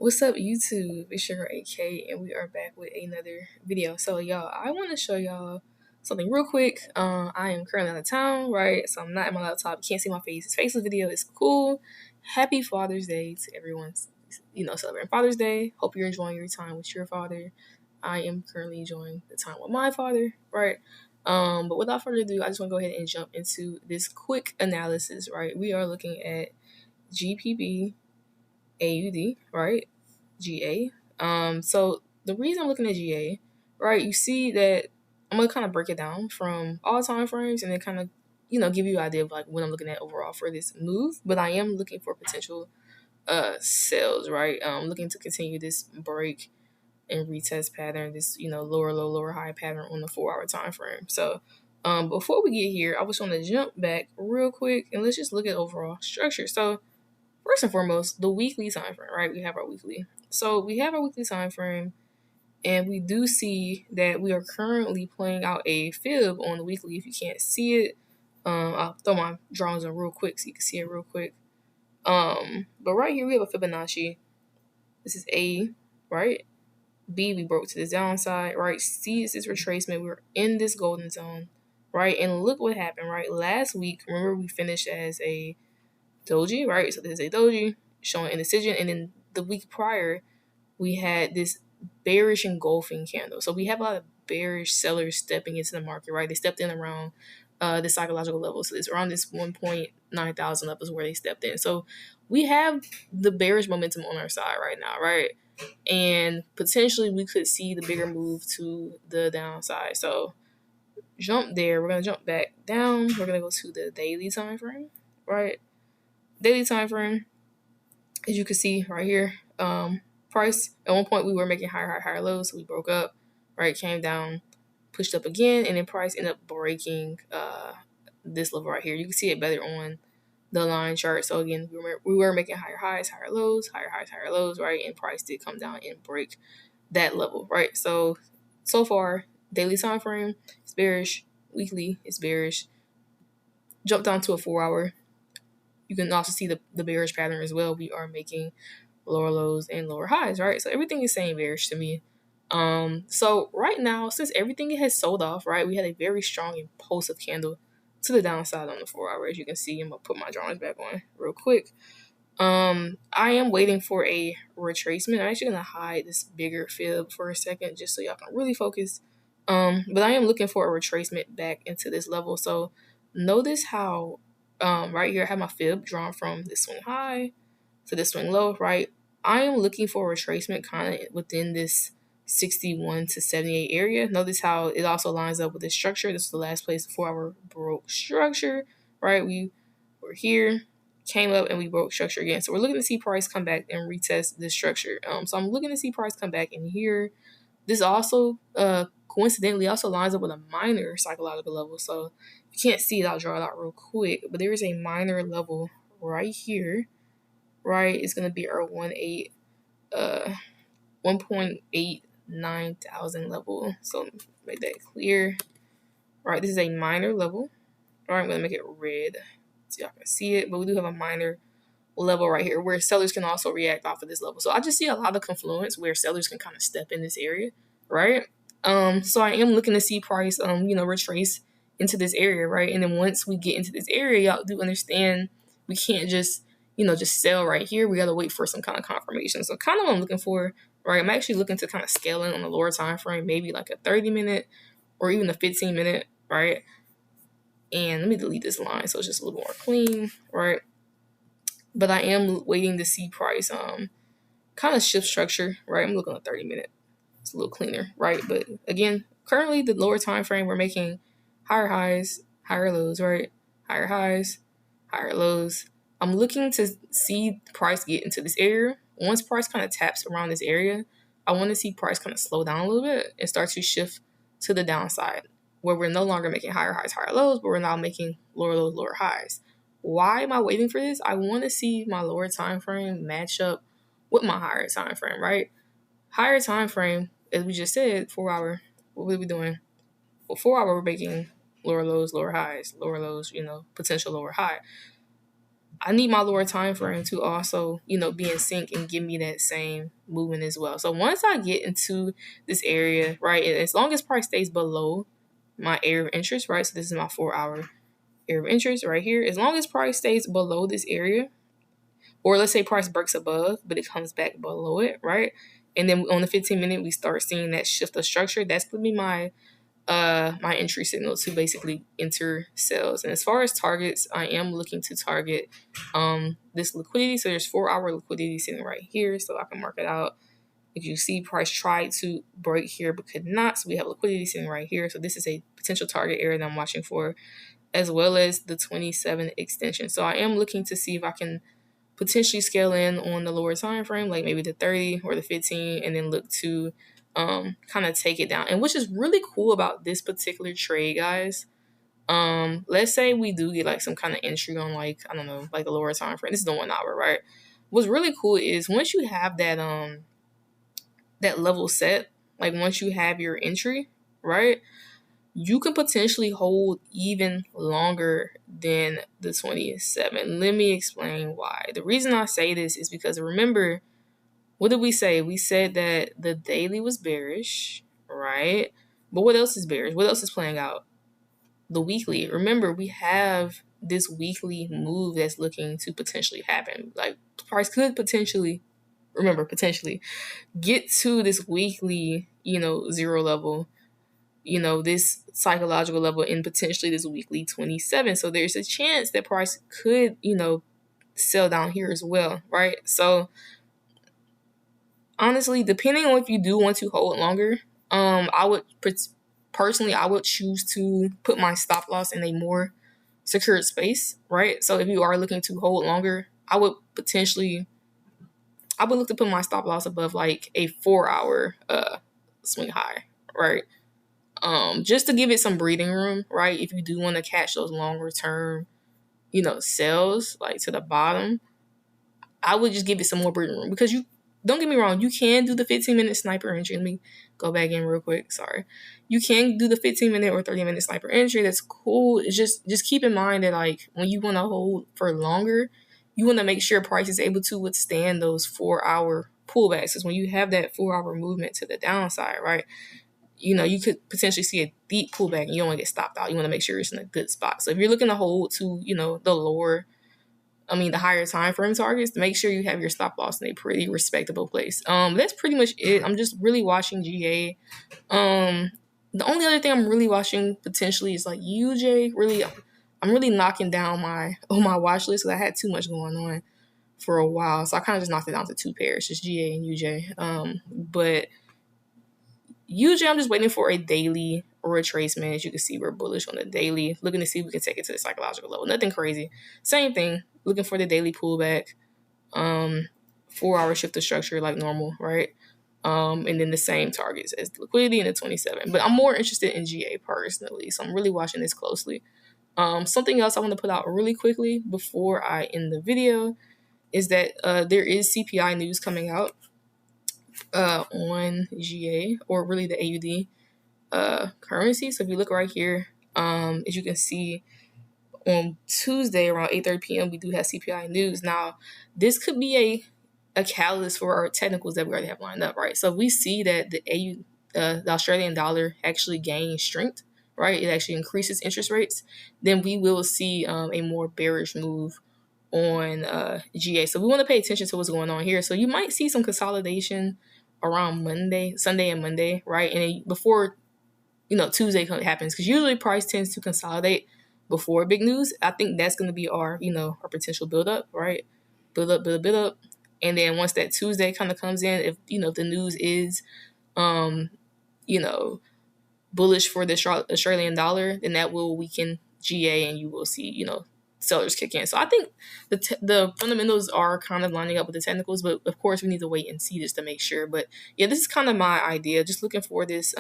What's up, YouTube? It's your girl AK, and we are back with another video. So, y'all, I want to show y'all something real quick. I am currently out of town, right? So I'm not in my laptop. You can't see my face. It's faceless video. It's cool. Happy Father's Day to everyone, celebrating Father's Day. Hope you're enjoying your time with your father. I am currently enjoying the time with my father, right? But without further ado, I just want to go ahead and jump into this quick analysis, right? We are looking at GBPAUD, right? GA. So the reason I'm looking at GA, right, you see that I'm gonna kind of break it down from all time frames and then kind of, give you an idea of like what I'm looking at overall for this move. But I am looking for potential sales, right? Looking to continue this break and retest pattern, this, lower low, lower high pattern on the 4-hour time frame. So before we get here, I just want to jump back real quick and let's just look at overall structure. So first and foremost, the weekly time frame, right? We have our weekly. So we have our weekly time frame, and we do see that we are currently playing out a fib on the weekly. If you can't see it, I'll throw my drawings in real quick so you can see it real quick. But right here we have a Fibonacci. This is A, right? B, we broke to the downside, right? C is this retracement. We're in this golden zone, right? And look what happened, right? Last week, remember we finished as a doji, right? So this is a doji showing indecision, and then the week prior we had this bearish engulfing candle. So we have a lot of bearish sellers stepping into the market, right? They stepped in around the psychological level. So it's around this 1.9 thousand levels where they stepped in. So we have the bearish momentum on our side right now, right? And potentially we could see the bigger move to the downside. So jump there. We're going to jump back down. We're going to go to the daily time frame, right? Daily time frame, as you can see right here, price at one point we were making higher lows, so we broke up, right? Came down, pushed up again, and then price ended up breaking this level right here. You can see it better on the line chart. So again, we were making higher highs, higher lows, higher highs, higher lows, right? And price did come down and break that level, right? So far, daily time frame is bearish, weekly is bearish. Jump down to a 4-hour. You can also see the bearish pattern as well. We are making lower lows and lower highs, right? So everything is saying bearish to me. So right now, since everything has sold off, right, we had a very strong impulsive candle to the downside on the 4-hour. As you can see, I'm gonna put my drawings back on real quick. I am waiting for a retracement. I'm actually gonna hide this bigger fib for a second just so y'all can really focus. But I am looking for a retracement back into this level. So notice how right here I have my fib drawn from this swing high to this swing low, right? I am looking for a retracement kind of within this 61 to 78 area. Notice how it also lines up with this structure. This is the last place the 4-hour broke structure, right? We were here, came up, and we broke structure again. So we're looking to see price come back and retest this structure. So I'm looking to see price come back in here. This also coincidentally also lines up with a minor psychological level. So if you can't see it, I'll draw it out real quick. But there is a minor level right here, right? It's going to be our 1.89 thousand level. So make that clear. Right, this is a minor level. All right, I'm going to make it red so y'all can see it. But we do have a minor level right here where sellers can also react off of this level. So I just see a lot of confluence where sellers can kind of step in this area, right? So I am looking to see price, retrace into this area, right? And then once we get into this area, y'all do understand we can't just sell right here. We got to wait for some kind of confirmation. So kind of what I'm looking for, right? I'm actually looking to kind of scale in on the lower time frame, maybe like a 30-minute or even a 15-minute, right? And let me delete this line so it's just a little more clean, right? But I am waiting to see price kind of shift structure, right? I'm looking at 30-minute. It's a little cleaner, right? But again, currently the lower time frame, we're making higher highs, higher lows, right? Higher highs, higher lows. I'm looking to see price get into this area. Once price kind of taps around this area, I want to see price kind of slow down a little bit and start to shift to the downside where we're no longer making higher highs, higher lows, but we're now making lower lows, lower highs. Why am I waiting for this? I want to see my lower time frame match up with my higher time frame, right? Higher time frame, as we just said, 4-hour. What are we doing? Well, 4-hour, we're making lower lows, lower highs, lower lows, potential lower high. I need my lower time frame to also, be in sync and give me that same movement as well. So once I get into this area, right, and as long as price stays below my area of interest, right, so this is my 4-hour area of interest right here, as long as price stays below this area, or let's say price breaks above, but it comes back below it, right, and then on the 15-minute, we start seeing that shift of structure, that's going to be my entry signal to basically enter sales. And as far as targets, I am looking to target this liquidity. So there's 4-hour liquidity sitting right here, so I can mark it out. If you see price tried to break here but could not, so we have liquidity sitting right here. So this is a potential target area that I'm watching for, as well as the 27 extension. So I am looking to see if I can potentially scale in on the lower time frame, like maybe the 30 or the 15, and then look to kind of take it down. And which is really cool about this particular trade, guys. Let's say we do get like some kind of entry on, like, I don't know, like the lower time frame. This is the 1 hour, right? What's really cool is once you have that that level set, like once you have your entry, right, you can potentially hold even longer than the 27. Let me explain why. The reason I say this is because, remember, what did we say? We said that the daily was bearish, right? But what else is bearish? What else is playing out? The weekly. Remember, we have this weekly move that's looking to potentially happen. Like, price could potentially get to this weekly, zero level, this psychological level, and potentially this weekly 27. So there's a chance that price could, sell down here as well, right? So honestly, depending on if you do want to hold longer, I would personally, I would choose to put my stop loss in a more secured space, right? So if you are looking to hold longer, I would look to put my stop loss above like a 4-hour swing high, right? Just to give it some breathing room, right? If you do want to catch those longer term, sales like to the bottom, I would just give it some more breathing room, because don't get me wrong, you can do the 15-minute sniper entry. Let me go back in real quick. Sorry. You can do the 15-minute or 30-minute sniper entry. That's cool. It's just keep in mind that, like, when you want to hold for longer, you want to make sure price is able to withstand those 4-hour pullbacks. Because when you have that 4-hour movement to the downside, right, you could potentially see a deep pullback and you don't want to get stopped out. You want to make sure it's in a good spot. So if you're looking to hold to, the higher time frame targets, make sure you have your stop loss in a pretty respectable place. That's pretty much it. I'm just really watching GA. The only other thing I'm really watching potentially is like UJ. I'm really knocking down my watch list because I had too much going on for a while. So I kind of just knocked it down to 2 pairs, just GA and UJ. But UJ, I'm just waiting for a daily retracement. As you can see, we're bullish on the daily, looking to see if we can take it to the psychological level. Nothing crazy. Same thing, looking for the daily pullback. 4-hour shift of structure like normal, right? And then the same targets as the liquidity and the 27. But I'm more interested in GA personally, so I'm really watching this closely. Something else I want to put out really quickly before I end the video is that there is CPI news coming out on GA, or really the AUD currency. So if you look right here, as you can see, on Tuesday around 8:30 p.m. we do have CPI news. Now, this could be a catalyst for our technicals that we already have lined up, right? So if we see that the Australian dollar actually gains strength, right? It actually increases interest rates, then we will see a more bearish move on GA. So we want to pay attention to what's going on here. So you might see some consolidation around Sunday and Monday, right? And then before Tuesday happens, because usually price tends to consolidate before big news. I think that's going to be our our potential build up, right? Build up, and then once that Tuesday kind of comes in, if the news is bullish for the Australian dollar, then that will weaken GA, and you will see sellers kick in. So I think the fundamentals are kind of lining up with the technicals, but of course we need to wait and see just to make sure. But yeah, this is kind of my idea. Just looking for this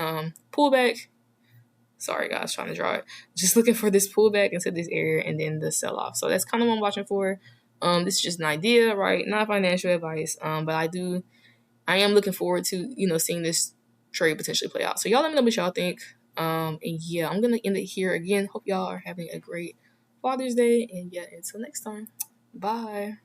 pullback. Sorry guys, trying to draw it. Just looking for this pullback into this area and then the sell off. So that's kind of what I'm watching for. This is just an idea, right? Not financial advice. But I am looking forward to seeing this trade potentially play out. So y'all let me know what y'all think. And yeah, I'm gonna end it here again. Hope y'all are having a great Father's Day. And yeah, until next time. Bye.